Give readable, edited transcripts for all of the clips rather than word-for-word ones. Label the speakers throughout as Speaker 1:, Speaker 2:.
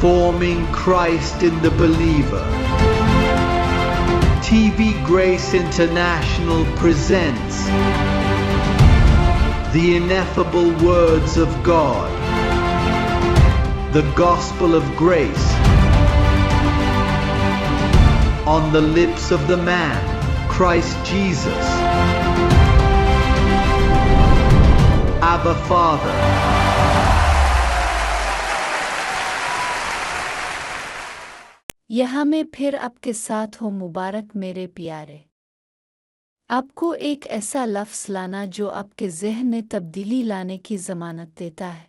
Speaker 1: Forming Christ in the Believer. TV Grace International presents the ineffable words of God, the gospel of grace, on the lips of the man, Christ Jesus. Abba Father.
Speaker 2: यहाँ मैं फिर आपके साथ हूँ मुबारक मेरे प्यारे। आपको एक ऐसा लफ्ज़ लाना जो आपके ज़हन में तब्दीली लाने की ज़मानत देता है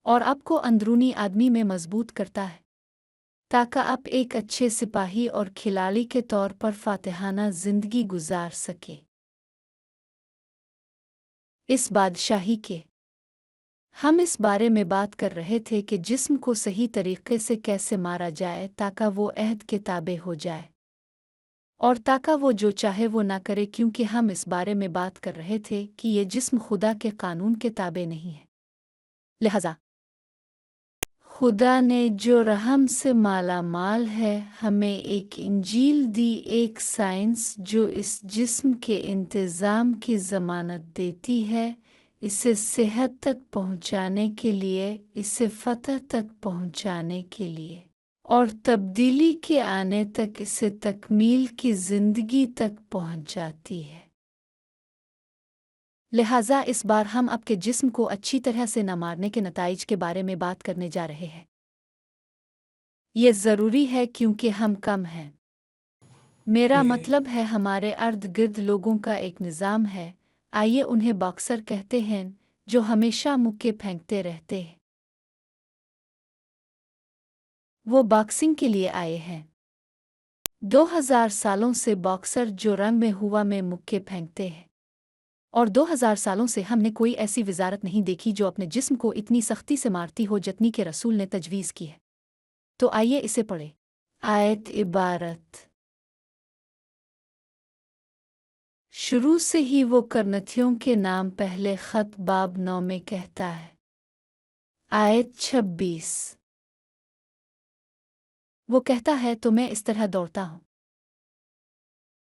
Speaker 2: और आपको अंदरूनी आदमी में मजबूत करता है, ताकि आप एक अच्छे सिपाही और खिलाड़ी के तौर पर फातिहाना ज़िंदगी गुजार सके। इस बादशाही के हम इस बारे में बात कर रहे थे कि जिस्म को सही तरीके से कैसे मारा जाए ताकि वो अहद के ताबे हो जाए और ताकि वो जो चाहे वो ना करे, क्योंकि हम इस बारे में बात कर रहे थे कि ये जिस्म खुदा के कानून के ताबे नहीं है। लिहाजा खुदा ने जो रहम से माला माल है हमें एक इंजील दी, एक साइंस जो इस जिस्म के इंतज़ाम की ज़मानत देती है, इसे सेहत तक पहुंचाने के लिए, इसे फतह तक पहुंचाने के लिए और तब्दीली के आने तक इसे तकमील की ज़िंदगी तक पहुंचाती है। लिहाजा इस बार हम आपके जिस्म को अच्छी तरह से न मारने के नताइज के बारे में बात करने जा रहे हैं। ये ज़रूरी है क्योंकि हम कम हैं। मेरा मतलब है हमारे अर्द गिर्द लोगों का एक निज़ाम है, आइए उन्हें बॉक्सर कहते हैं, जो हमेशा मुक्के फेंकते रहते हैं। वो बॉक्सिंग के लिए आए हैं। 2000 सालों से बॉक्सर जो रंग में हुआ में मुक्के फेंकते हैं, और 2000 सालों से हमने कोई ऐसी वजारत नहीं देखी जो अपने जिस्म को इतनी सख्ती से मारती हो जितनी के रसूल ने तजवीज़ की है। तो आइए इसे पढ़े। आयत इबारत शुरू से ही वो करनथियों के नाम पहले ख़त बाब 9 में कहता है। आयत 26 वो कहता है तो मैं इस तरह दौड़ता हूँ,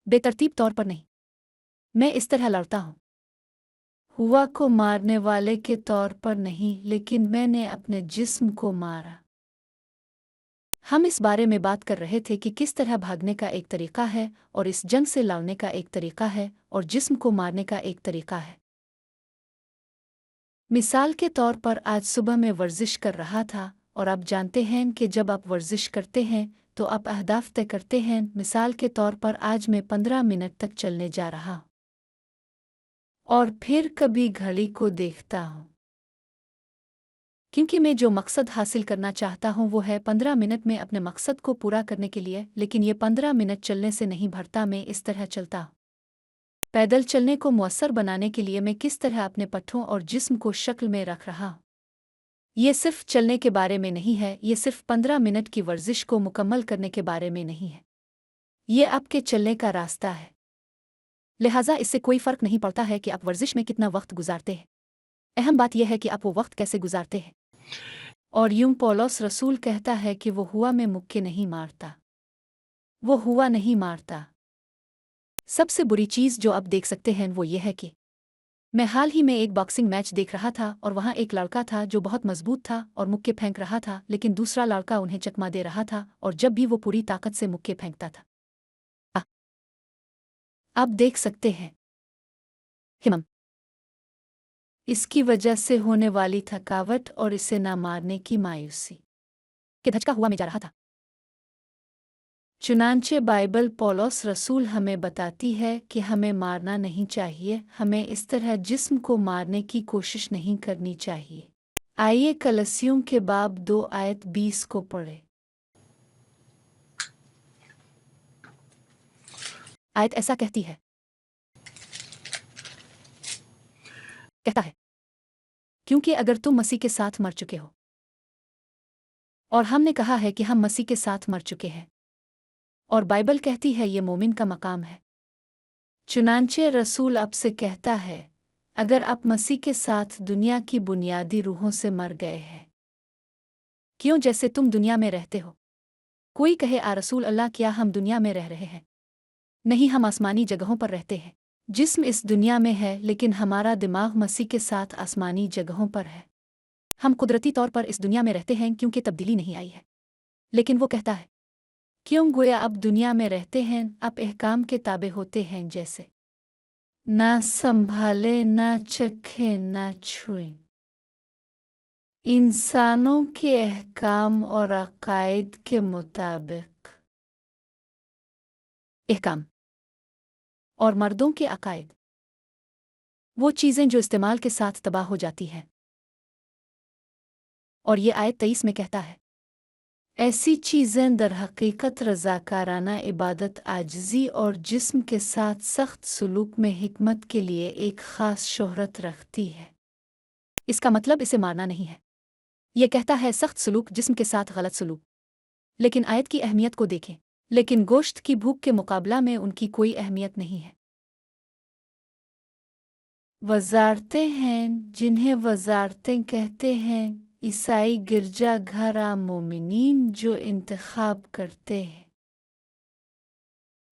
Speaker 2: बेतरतीब तौर पर नहीं, मैं इस तरह लड़ता हूँ, हुआ को मारने वाले के तौर पर नहीं, लेकिन मैंने अपने जिस्म को मारा। हम इस बारे में बात कर रहे थे कि किस तरह भागने का एक तरीका है और इस जंग से लड़ने का एक तरीका है और जिस्म को मारने का एक तरीका है। मिसाल के तौर पर आज सुबह मैं वर्जिश कर रहा था, और आप जानते हैं कि जब आप वर्जिश करते हैं तो आप अहदाफ तय करते हैं। मिसाल के तौर पर आज मैं 15 मिनट तक चलने जा रहा हूँ और फिर कभी घड़ी को देखता हूँ, क्योंकि मैं जो मकसद हासिल करना चाहता हूँ वो है 15 मिनट में अपने मकसद को पूरा करने के लिए, लेकिन ये 15 मिनट चलने से नहीं भरता। मैं इस तरह चलता हूँ। पैदल चलने को मुयस्सर बनाने के लिए मैं किस तरह अपने पट्ठों और जिस्म को शक्ल में रख रहा हूँ। ये सिर्फ चलने के बारे में नहीं है, ये सिर्फ 15 मिनट की वर्जिश को मुकम्मल करने के बारे में नहीं है, ये आपके चलने का रास्ता है। लिहाजा इससे कोई फ़र्क नहीं पड़ता है कि आप वर्जिश में कितना वक्त गुजारते हैं, अहम बात यह है कि आप वो वक्त कैसे गुजारते हैं। और यूं पौलुस रसूल कहता है कि वो हुआ में मुक्के नहीं मारता, वो हुआ नहीं मारता। सबसे बुरी चीज़ जो आप देख सकते हैं वो ये है कि मैं हाल ही में एक बॉक्सिंग मैच देख रहा था और वहाँ एक लड़का था जो बहुत मजबूत था और मुक्के फेंक रहा था, लेकिन दूसरा लड़का उन्हें चकमा दे रहा था और जब भी वो पूरी ताकत से मुक्के फेंकता था, आप देख सकते हैं हिमम, इसकी वजह से होने वाली थकावट और इसे ना मारने की मायूसी के धचका हुआ में जा रहा था। चुनांचे बाइबल पौलुस रसूल हमें बताती है कि हमें मारना नहीं चाहिए, हमें इस तरह जिस्म को मारने की कोशिश नहीं करनी चाहिए। आइए कलसियों के बाब 2 आयत 20 को पढ़े। आयत ऐसा कहती है, कहता है, क्योंकि अगर तुम मसीह के साथ मर चुके हो, और हमने कहा है कि हम मसीह के साथ मर चुके हैं, और बाइबल कहती है ये मोमिन का मकाम है। चुनांचे रसूल अब से कहता है, अगर आप मसीह के साथ दुनिया की बुनियादी रूहों से मर गए हैं, क्यों जैसे तुम दुनिया में रहते हो। कोई कहे आ रसूल अल्लाह क्या हम दुनिया में रह रहे हैं? नहीं, हम आसमानी जगहों पर रहते हैं। जिस्म इस दुनिया में है लेकिन हमारा दिमाग मसीह के साथ आसमानी जगहों पर है। हम कुदरती तौर पर इस दुनिया में रहते हैं क्योंकि तब्दीली नहीं आई है। लेकिन वो कहता है क्यों गोया अब दुनिया में रहते हैं, अब अहकाम के ताबे होते हैं, जैसे ना संभाले, ना चखे, ना छुए। इंसानों के अहकाम और अकायद के मुताबिक अहकाम और मर्दों के अकायद, वो चीज़ें जो इस्तेमाल के साथ तबाह हो जाती हैं। और ये आयत 23 में कहता है ऐसी चीज़ें दर हकीकत रज़ाकाराना इबादत, आजिज़ी और जिस्म के साथ सख्त सलूक में हिकमत के लिए एक ख़ास शोहरत रखती है। इसका मतलब इसे मारना नहीं है। यह कहता है सख्त सलूक जिस्म के साथ गलत सलूक। लेकिन आयत की अहमियत को देखें। लेकिन गोश्त की भूख के मुकाबला में उनकी कोई अहमियत नहीं है। वज़ारतें हैं जिन्हें वज़ारतें कहते हैं ईसाई गिरजा घर मोमिनीन जो इंतखाब करते हैं,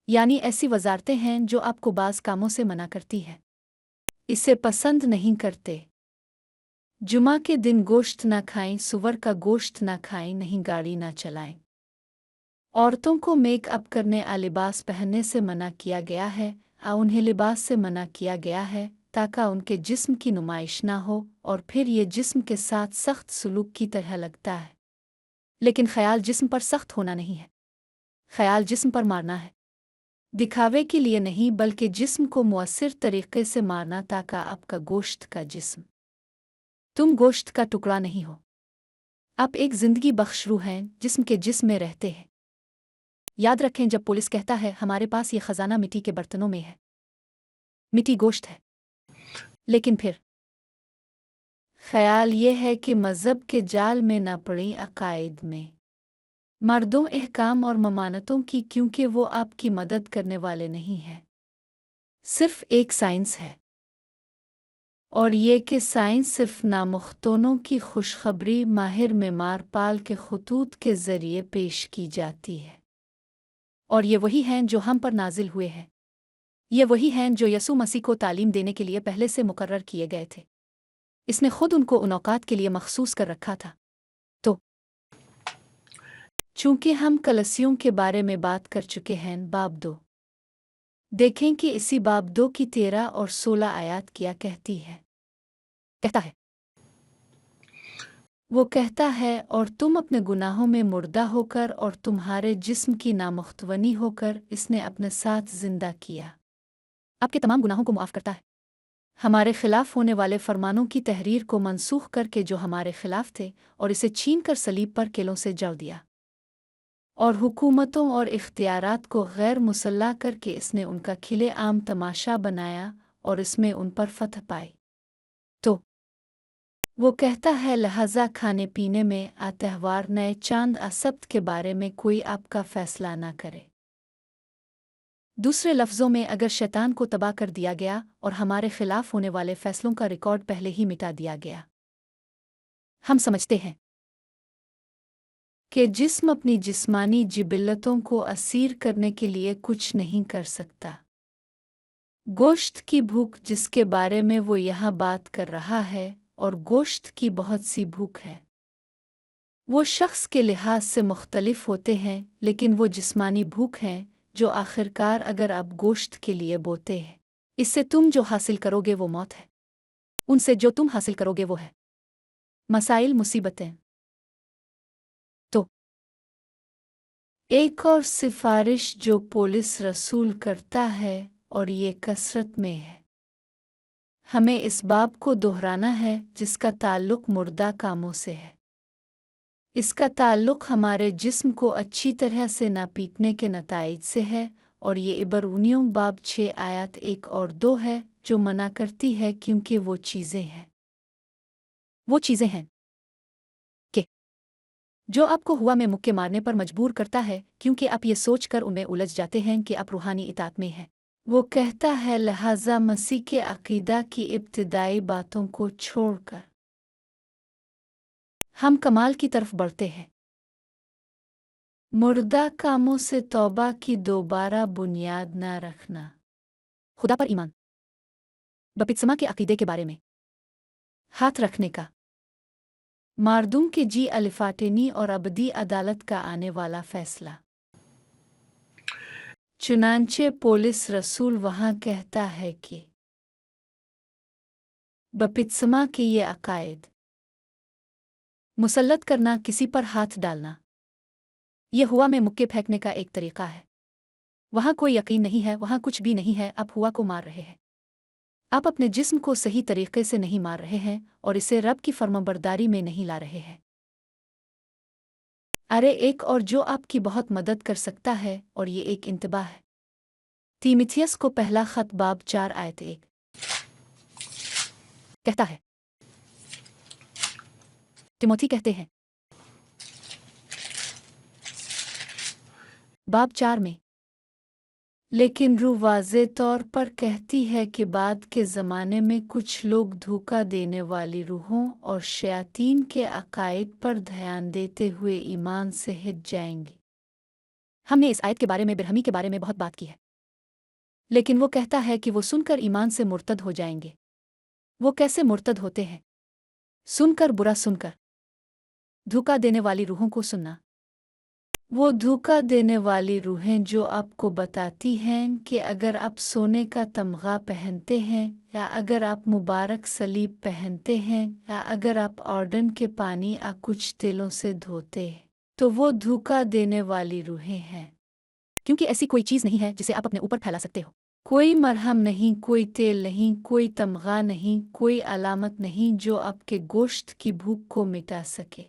Speaker 2: यानी ऐसी वज़ारतें हैं जो आपको बाज़ कामों से मना करती हैं, इसे पसंद नहीं करते। जुमा के दिन गोश्त न खाएं, सुअर का गोश्त न खाएं, नहीं गाड़ी न चलाएं। औरतों को मेक अप करने आ लिबास पहनने से मना किया गया है, उन्हें लिबास से मना किया गया है ताकि उनके जिस्म की नुमाइश ना हो, और फिर ये जिस्म के साथ सख्त सलूक की तरह लगता है। लेकिन ख़याल जिस्म पर सख्त होना नहीं है, ख़याल जिस्म पर मारना है। दिखावे के लिए नहीं, बल्कि जिस्म को मुअस्सिर तरीक़े से मारना ताकि आपका गोश्त का जिस्म, तुम गोश्त का टुकड़ा नहीं हो। आप एक ज़िंदगी बख्श रूह हैं जिस्म के जिस्म में रहते हैं। याद रखें जब पुलिस कहता है हमारे पास ये ख़जाना मिट्टी के बर्तनों में है, मिट्टी गोश्त है। लेकिन फिर ख़याल ये है कि मज़हब के जाल में न पड़ी अकायद में, मर्दों अहकाम और ममानतों की, क्योंकि वो आपकी मदद करने वाले नहीं हैं। सिर्फ एक साइंस है, और ये कि साइंस सिर्फ नामुख्तोनों की खुशखबरी माहिर मेमार पाल के खतूत के ज़रिए पेश की जाती है। और ये वही हैं जो हम पर नाजिल हुए हैं। ये वही हैं जो यसू मसीह को तालीम देने के लिए पहले से मुकर्रर किए गए थे। इसने खुद उनको उन औकात के लिए मखसूस कर रखा था। तो चूंकि हम कलसियों के बारे में बात कर चुके हैं, बाब 2, देखें कि इसी बाब 2 की 13 और 16 आयत क्या कहती है। कहता है, वो कहता है और तुम अपने गुनाहों में मुर्दा होकर और तुम्हारे जिस्म की नामुख्तवनी होकर इसने अपने साथ जिंदा किया। आपके तमाम गुनाहों को मुआफ़ करता है, हमारे खिलाफ होने वाले फरमानों की तहरीर को मनसूख करके जो हमारे खिलाफ थे, और इसे छीन कर सलीब पर केलों से जड़ दिया। और हुकूमतों और इख्तियारात को गैर मुसल्ला करके इसने उनका खिले आम तमाशा बनाया और इसमें उन पर फतह पाई। तो वो कहता है लिहाजा खाने पीने में, त्यौहार, नए चांद, सब्त के बारे में कोई आपका फैसला ना करे। दूसरे लफ्ज़ों में, अगर शैतान को तबाह कर दिया गया और हमारे खिलाफ होने वाले फैसलों का रिकॉर्ड पहले ही मिटा दिया गया, हम समझते हैं कि जिस्म अपनी जिस्मानी जिबिल्लतों को असीर करने के लिए कुछ नहीं कर सकता। गोश्त की भूख जिसके बारे में वो यहाँ बात कर रहा है, और गोश्त की बहुत सी भूख है, वो शख्स के लिहाज से मुख्तलिफ होते हैं, लेकिन वो जिस्मानी भूख हैं जो आखिरकार अगर आप गोश्त के लिए बोते हैं, इससे तुम जो हासिल करोगे वो मौत है, उनसे जो तुम हासिल करोगे वो है मसाइल, मुसीबतें। तो एक और सिफारिश जो पुलिस रसूल करता है, और ये कसरत में है, हमें इस बाब को दोहराना है जिसका ताल्लुक मुर्दा कामों से है। इसका ताल्लुक हमारे जिस्म को अच्छी तरह से नापीटने के नताइज से है, और ये इब्रानियों बाब 6 आयत 1 और 2 है जो मना करती है, क्योंकि वो चीज़ें हैं कि जो आपको हुआ में मुक्के मारने पर मजबूर करता है, क्योंकि आप ये सोच कर उनमें उलझ जाते हैं कि आप रूहानी इताअत में हैं। वो कहता है लिहाजा मसीह के अकीदा की इब्तिदाई बातों को छोड़कर हम कमाल की तरफ बढ़ते हैं। मुर्दा कामों से तौबा की दोबारा बुनियाद न रखना। खुदा पर ईमान, बपतिस्मा के अकीदे के बारे में हाथ रखने का, मारदूम के जी अलिफाटेनी और अबदी अदालत का आने वाला फैसला। चुनांचे पोलिस रसूल वहाँ कहता है कि बपतिस्मा के ये अकायद, मुसल्लत करना, किसी पर हाथ डालना, ये हुआ में मुक्के फेंकने का एक तरीका है। वहाँ कोई यकीन नहीं है, वहाँ कुछ भी नहीं है, आप हुआ को मार रहे हैं। आप अपने जिस्म को सही तरीके से नहीं मार रहे हैं और इसे रब की फर्माबरदारी में नहीं ला रहे हैं। अरे एक और जो आपकी बहुत मदद कर सकता है, और ये एक इंतबाह है। तीमिथियस को पहला खत बाब 4 आयत 1 कहता है, तिमोथी कहते हैं बाब 4 में, लेकिन रूह वाज़े तौर पर कहती है कि बाद के ज़माने में कुछ लोग धोखा देने वाली रूहों और शयातीन के अकायद पर ध्यान देते हुए ईमान से हिट जाएंगे। हमने इस आयत के बारे में, बिरहमी के बारे में बहुत बात की है, लेकिन वो कहता है कि वो सुनकर ईमान से मुर्तद हो जाएंगे। वो कैसे मुर्तद होते हैं? सुनकर, बुरा सुनकर, धोखा देने वाली रूहों को सुनना। वो धोखा देने वाली रूहें जो आपको बताती हैं कि अगर आप सोने का तमगा पहनते हैं, या अगर आप मुबारक सलीब पहनते हैं, या अगर आप ऑर्डन के पानी या कुछ तेलों से धोते हैं, तो वो धोखा देने वाली रूहें हैं। क्योंकि ऐसी कोई चीज़ नहीं है जिसे आप अपने ऊपर फैला सकते हो। कोई मरहम नहीं, कोई तेल नहीं, कोई तमगा नहीं, कोई अलामत नहीं जो आपके गोश्त की भूख को मिटा सके,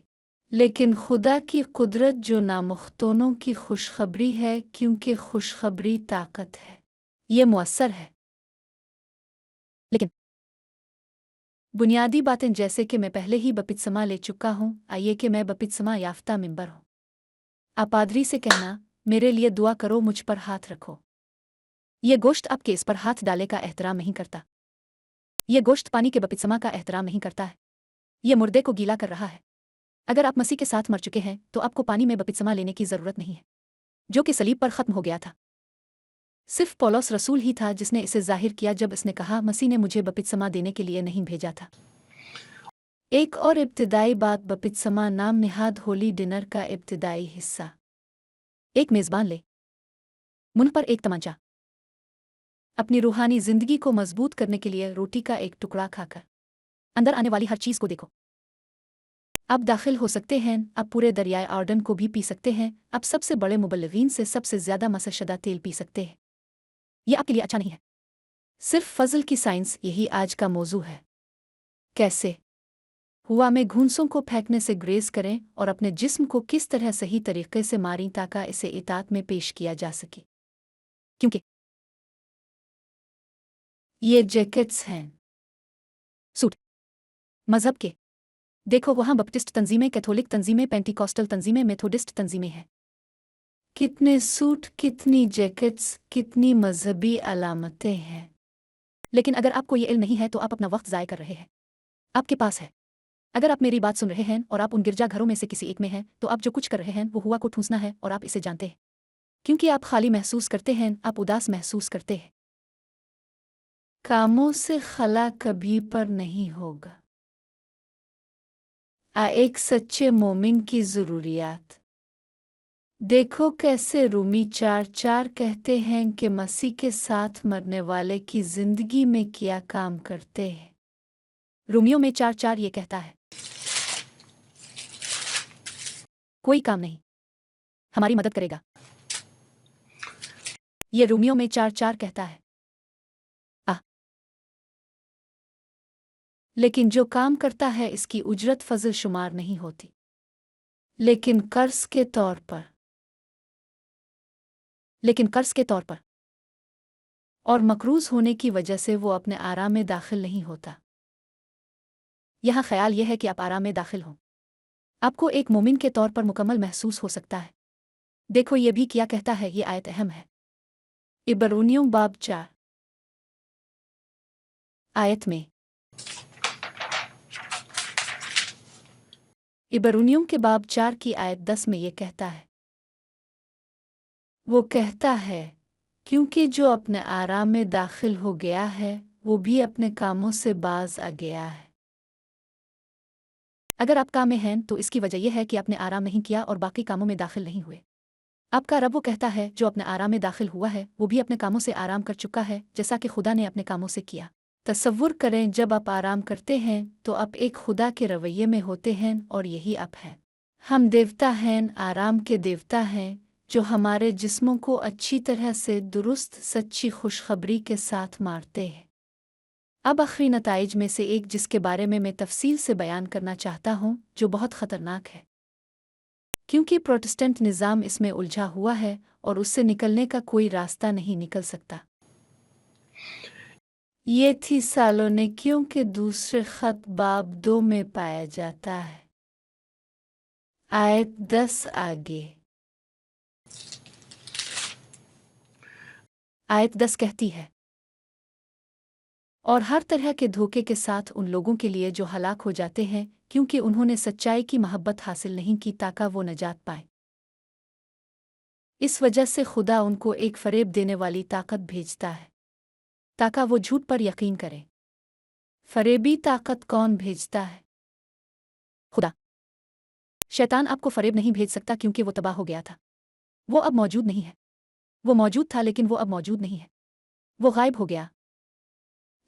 Speaker 2: लेकिन खुदा की कुदरत जो नामुख्तोनों की खुशखबरी है, क्योंकि खुशखबरी ताकत है, ये मुअस्सर है। लेकिन बुनियादी बातें, जैसे कि मैं पहले ही बपतिस्मा ले चुका हूँ, आइए कि मैं बपतिस्मा याफ्ता मिंबर हूँ। आप पादरी से कहना, मेरे लिए दुआ करो, मुझ पर हाथ रखो। ये गोश्त आपके इस पर हाथ डाले का एहतराम नहीं करता। ये गोश्त पानी के बपतिस्मा का एहतराम नहीं करता है। ये मुर्दे को गीला कर रहा है। अगर आप मसीह के साथ मर चुके हैं तो आपको पानी में बपतिस्मा लेने की ज़रूरत नहीं है, जो कि सलीब पर ख़त्म हो गया था। सिर्फ पौलुस रसूल ही था जिसने इसे जाहिर किया जब इसने कहा, मसीह ने मुझे बपतिस्मा देने के लिए नहीं भेजा था। एक और इब्तिदाई बात, बपतिस्मा नाम निहाद होली डिनर का इब्तिदाई हिस्सा। एक मेज़बान ले, मुंह पर एक तमंचा, अपनी रूहानी ज़िंदगी को मजबूत करने के लिए रोटी का एक टुकड़ा खाकर अंदर आने वाली हर चीज़ को देखो। आप दाखिल हो सकते हैं, आप पूरे दरियाए ऑर्डन को भी पी सकते हैं, आप सबसे बड़े मुबल्लिगीन से सबसे ज़्यादा मसशदा तेल पी सकते हैं। यह आपके लिए अच्छा नहीं है। सिर्फ फजल की साइंस, यही आज का मौजू है। कैसे हुआ में घूंसों को फेंकने से ग्रेज करें और अपने जिस्म को किस तरह सही तरीके से मारें ताकि इसे इतात में पेश किया जा सके। क्योंकि ये जैकेट्स हैं सूट मजहब के। देखो, वहाँ बपटिस्ट तंजीमें, कैथोलिक तंजीमें, पेंटिकॉस्टल तंजीमें, मेथोडिस्ट तंजीमें हैं। कितने सूट, कितनी जैकेट्स, कितनी मजहबी अलामतें हैं। लेकिन अगर आपको ये इल्म नहीं है तो आप अपना वक्त ज़ाय कर रहे हैं। आपके पास है। अगर आप मेरी बात सुन रहे हैं और आप उन गिरजाघरों में से किसी एक में हैं, तो आप जो कुछ कर रहे हैं वो हुआ को ठूंसना है, और आप इसे जानते हैं। क्योंकि आप खाली महसूस करते हैं, आप उदास महसूस करते हैं। कामों से खला कभी पर नहीं होगा। एक सच्चे मोमिन की ज़रूरियात। देखो कैसे रूमी 4:4 कहते हैं कि मसीह के साथ मरने वाले की ज़िंदगी में क्या काम करते हैं। रूमियों में 4:4 ये कहता है, कोई काम नहीं हमारी मदद करेगा। ये रूमियों में 4:4 कहता है। लेकिन जो काम करता है इसकी उजरत फजल शुमार नहीं होती, लेकिन कर्ज के तौर पर, और मकरूज होने की वजह से वो अपने आराम में दाखिल नहीं होता। यहाँ ख्याल यह है कि आप आराम में दाखिल हों। आपको एक मोमिन के तौर पर मुकम्मल महसूस हो सकता है। देखो ये भी क्या कहता है, ये आयत अहम है। इब्रानियों बाब 4 आयत में, इब्रानियों के बाब 4 की आयत 10 में ये कहता है, वो कहता है क्योंकि जो अपने आराम में दाखिल हो गया है वो भी अपने कामों से बाज आ गया है। अगर आप काम में हैं तो इसकी वजह यह है कि आपने आराम नहीं किया और बाकी कामों में दाखिल नहीं हुए। आपका रब वो कहता है जो अपने आराम में दाखिल हुआ है वो भी अपने कामों से आराम कर चुका है जैसा कि खुदा ने अपने कामों से किया। तसव्वुर करें जब आप आराम करते हैं तो आप एक खुदा के रवैये में होते हैं और यही आप हैं। हम देवता हैं, आराम के देवता हैं जो हमारे जिस्मों को अच्छी तरह से दुरुस्त सच्ची खुशखबरी के साथ मारते हैं। अब आखिरी नताइज में से एक जिसके बारे में मैं तफसील से बयान करना चाहता हूँ जो बहुत ख़तरनाक है क्योंकि प्रोटेस्टेंट निज़ाम इसमें उलझा हुआ है और उससे निकलने का कोई रास्ता नहीं निकल सकता। ये थी सालोनिकियों के दूसरे ख़त बाब 2 में पाया जाता है। आयत 10 आगे। आयत 10 कहती है, और हर तरह के धोखे के साथ उन लोगों के लिए जो हलाक हो जाते हैं क्योंकि उन्होंने सच्चाई की महब्बत हासिल नहीं की ताकि वो नजात पाए। इस वजह से खुदा उनको एक फरेब देने वाली ताकत भेजता है ताकि वो झूठ पर यकीन करें। फरेबी ताकत कौन भेजता है? खुदा। शैतान आपको फरेब नहीं भेज सकता क्योंकि वो तबाह हो गया था। वो अब मौजूद नहीं है। वो मौजूद था लेकिन वो अब मौजूद नहीं है। वो गायब हो गया।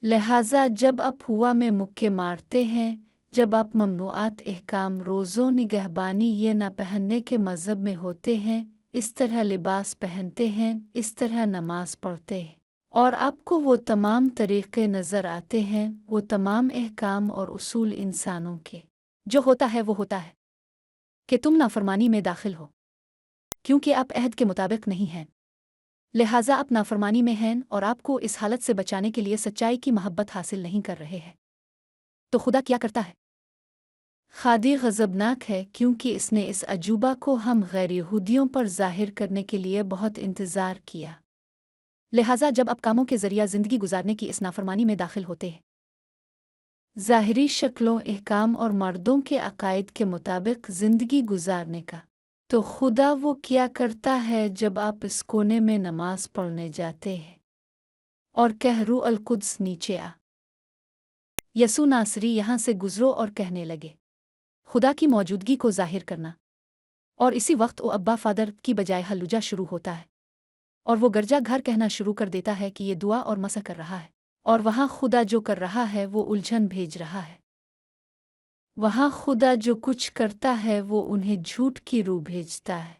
Speaker 2: लिहाजा जब आप हुआ में मुक्के मारते हैं, जब आप ममनुआत एहकाम रोज़ों निगहबानी ये न पहनने के मज़हब में होते हैं, इस तरह लिबास पहनते हैं, इस तरह नमाज पढ़ते हैं और आपको वो तमाम तरीक़े नज़र आते हैं, वो तमाम एहकाम और उसूल इंसानों के, जो होता है वो होता है कि तुम नाफरमानी में दाखिल हो क्योंकि आप अहद के मुताबिक नहीं हैं। लिहाजा आप नाफरमानी में हैं और आपको इस हालत से बचाने के लिए सच्चाई की महब्बत हासिल नहीं कर रहे हैं। तो खुदा क्या करता है? खादी गज़बनाक है क्योंकि इसने इस अजूबा को हम गैर यहूदियों पर ज़ाहिर करने के लिए बहुत इंतज़ार किया। लिहाजा जब आप कामों के ज़रिया ज़िंदगी गुजारने की इस नाफरमानी में दाखिल होते हैं, ज़ाहिरी शक्लों एहकाम और मर्दों के अकायद के मुताबिक ज़िंदगी गुजारने का, तो खुदा वो क्या करता है जब आप इस कोने में नमाज पढ़ने जाते हैं और कह रू अल कुद्स नीचे आ, यसू नासरी यहाँ से गुजरो और कहने लगे खुदा की मौजूदगी को जाहिर करना, और इसी वक्त ओ अब्बा फादर की बजाय हल्लुजा शुरू होता है और वो गर्जा घर कहना शुरू कर देता है कि ये दुआ और मसा कर रहा है और वहाँ खुदा जो कर रहा है वो उलझन भेज रहा है। वहाँ खुदा जो कुछ करता है वो उन्हें झूठ की रूह भेजता है।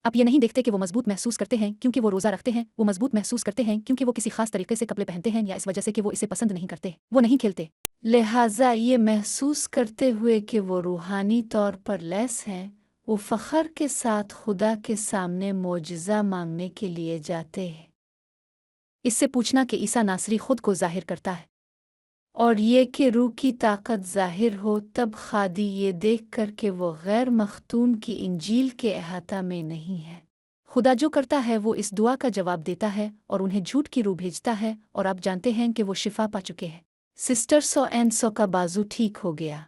Speaker 2: आप ये नहीं देखते कि वो मजबूत महसूस करते हैं क्योंकि वो रोज़ा रखते हैं, वो मजबूत महसूस करते हैं क्योंकि वो किसी खास तरीके से कपड़े पहनते हैं या इस वजह से कि वो इसे पसंद नहीं करते, वो नहीं खेलते। लिहाजा ये महसूस करते हुए कि वो रूहानी तौर पर लैस हैं, वो फ़ख्र के साथ खुदा के सामने मोजज़ा मांगने के लिए जाते हैं। इससे पूछना कि ईसा नासरी खुद को जाहिर करता है और ये कि रूह की ताकत जाहिर हो, तब खादी ये देख कर कि वो गैर मख्तून की इंजील के अहाता में नहीं है। खुदा जो करता है वो इस दुआ का जवाब देता है और उन्हें झूठ की रूह भेजता है और आप जानते हैं कि वो शिफा पा चुके हैं। सिस्टर 100 का बाजू ठीक हो गया,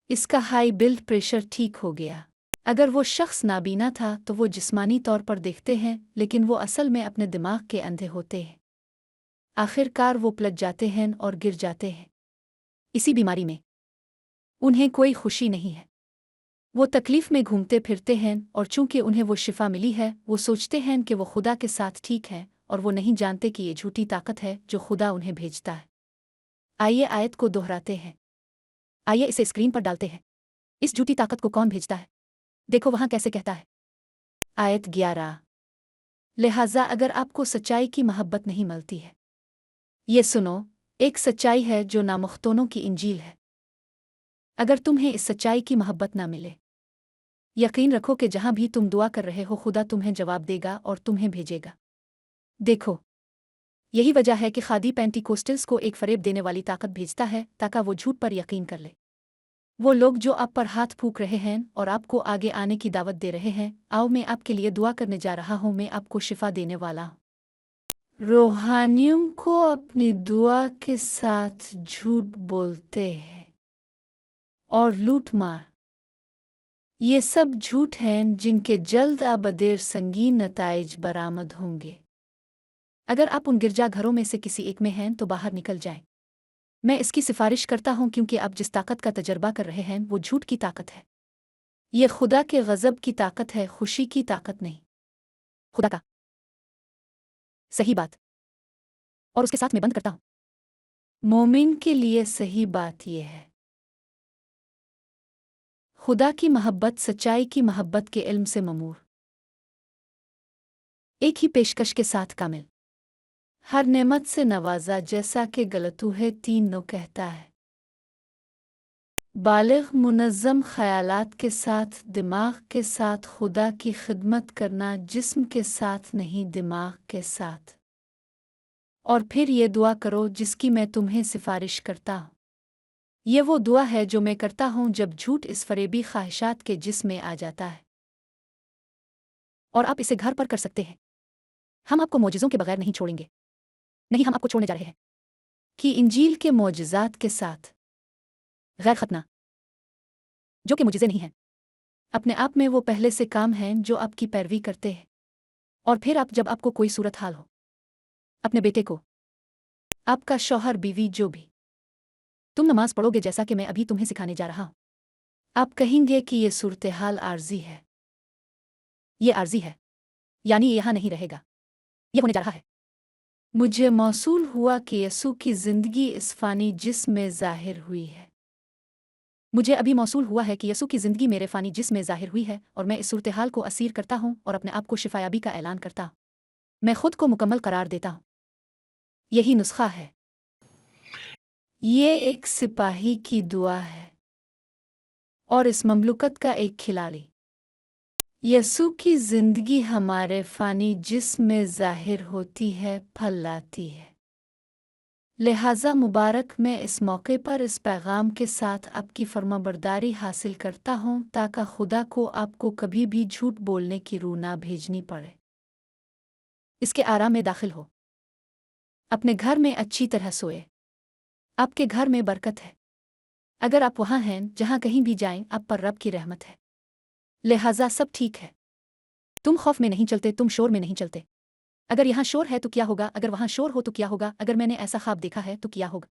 Speaker 2: इसका हाई ब्लड प्रेशर ठीक हो गया। अगर वो शख्स नाबीना था तो वो जिस्मानी तौर पर देखते हैं लेकिन वो असल में अपने दिमाग के अंधे होते हैं। आखिरकार वो पलट जाते हैं और गिर जाते हैं इसी बीमारी में। उन्हें कोई खुशी नहीं है, वो तकलीफ में घूमते फिरते हैं और चूंकि उन्हें वो शिफा मिली है वो सोचते हैं कि वो खुदा के साथ ठीक है और वो नहीं जानते कि ये झूठी ताकत है जो खुदा उन्हें भेजता है। आइए आयत को दोहराते हैं, आइए इसे स्क्रीन पर डालते हैं। इस झूठी ताकत को कौन भेजता है? देखो वहां कैसे कहता है। आयत 11। लिहाजा अगर आपको सच्चाई की महब्बत नहीं मिलती है, ये सुनो, एक सच्चाई है जो नामुख्तोनों की इंजील है। अगर तुम्हें इस सच्चाई की महब्बत ना मिले, यकीन रखो कि जहां भी तुम दुआ कर रहे हो खुदा तुम्हें जवाब देगा और तुम्हें भेजेगा। देखो, यही वजह है कि खादी पेंटिकोस्टल्स को एक फरेब देने वाली ताकत भेजता है ताकि वो झूठ पर यकीन कर ले। वो लोग जो आप पर हाथ फूंक रहे हैं और आपको आगे आने की दावत दे रहे हैं, आओ मैं आपके लिए दुआ करने जा रहा हूँ, मैं आपको शिफा देने वाला हूँ। रूहानियों को अपनी दुआ के साथ झूठ बोलते हैं और लूट मार یہ سب جھوٹ ہیں جن کے جلد ابدیر سنگین نتائج برآمد ہوں گے۔ اگر آپ ان گرجا گھروں میں سے کسی ایک میں ہیں تو باہر نکل جائیں۔ میں اس کی سفارش کرتا ہوں کیونکہ آپ جس طاقت کا تجربہ کر رہے ہیں وہ جھوٹ کی طاقت ہے۔ یہ خدا کے غضب کی طاقت ہے، خوشی کی طاقت نہیں۔ خدا کا صحیح بات، اور اس کے ساتھ میں بند کرتا ہوں۔ مومن کے لیے صحیح بات یہ ہے، خدا کی محبت سچائی کی محبت کے علم سے ممور، ایک ہی پیشکش کے ساتھ کامل، ہر نعمت سے نوازا جیسا کہ غلطوہ 3:9 کہتا ہے۔ بالغ منظم خیالات کے ساتھ، دماغ کے ساتھ خدا کی خدمت کرنا، جسم کے ساتھ نہیں دماغ کے ساتھ۔ اور پھر یہ دعا کرو جس کی میں تمہیں سفارش کرتا ہوں۔ یہ وہ دعا ہے جو میں کرتا ہوں جب جھوٹ اس فریبی خواہشات کے جسم میں آ جاتا ہے۔ اور آپ اسے گھر پر کر سکتے ہیں۔ ہم آپ کو معجزوں کے بغیر نہیں چھوڑیں گے، نہیں ہم آپ کو چھوڑنے جا رہے ہیں کہ انجیل کے معجزات کے ساتھ غیر ختنہ، جو کہ معجزے نہیں ہیں، اپنے آپ میں وہ پہلے سے کام ہیں جو آپ کی پیروی کرتے ہیں۔ اور پھر آپ جب آپ کو کوئی صورت حال ہو، اپنے بیٹے کو، آپ کا شوہر، بیوی، جو بھی، تم نماز پڑھو گے جیسا کہ میں ابھی تمہیں سکھانے جا رہا ہوں۔ آپ کہیں گے کہ یہ صورتحال عارضی ہے، یہ عارضی ہے، یعنی یہ یہاں نہیں رہے گا، یہ ہونے جا رہا ہے۔ مجھے موصول ہوا کہ یسوع کی زندگی اس فانی جسم میں ظاہر ہوئی ہے۔ مجھے ابھی موصول ہوا ہے کہ یسوع کی زندگی میرے فانی جسم میں ظاہر ہوئی ہے، اور میں اس صورتحال کو اسیر کرتا ہوں اور اپنے آپ کو شفایابی کا اعلان کرتا ہوں۔ میں خود کو مکمل قرار دیتا ہوں۔ یہی نسخہ ہے۔ یہ ایک سپاہی کی دعا ہے اور اس مملکت کا ایک کھلاڑی۔ یسوع کی زندگی ہمارے فانی جسم میں ظاہر ہوتی ہے، پھل لاتی ہے۔ لہٰذا مبارک میں اس موقع پر اس پیغام کے ساتھ آپ کی فرمانبرداری حاصل کرتا ہوں تاکہ خدا کو آپ کو کبھی بھی جھوٹ بولنے کی روح نہ بھیجنی پڑے۔ اس کے آرام میں داخل ہو، اپنے گھر میں اچھی طرح سوئے۔ آپ کے گھر میں برکت ہے۔ اگر آپ وہاں ہیں، جہاں کہیں بھی جائیں، آپ پر رب کی رحمت ہے۔ لہٰذا سب ٹھیک ہے۔ تم خوف میں نہیں چلتے، تم شور میں نہیں چلتے۔ اگر یہاں شور ہے تو کیا ہوگا؟ اگر وہاں شور ہو تو کیا ہوگا؟ اگر میں نے ایسا خواب دیکھا ہے تو کیا ہوگا؟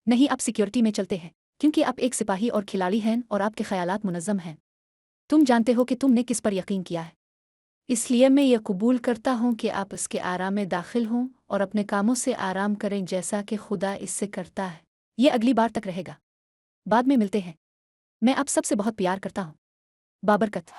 Speaker 2: نہیں، آپ سیکیورٹی میں چلتے ہیں، کیونکہ آپ ایک سپاہی اور کھلاڑی ہیں اور آپ کے خیالات منظم ہیں۔ تم جانتے ہو کہ تم نے کس پر یقین کیا ہے۔ اس لیے میں یہ قبول کرتا ہوں کہ آپ اس کے آرام میں داخل ہوں اور اپنے کاموں سے آرام کریں جیسا کہ خدا اس سے کرتا ہے۔ یہ اگلی بار تک رہے گا۔ بعد میں ملتے ہیں۔ میں آپ سب سے بہت پیار کرتا ہوں۔ بابرکت۔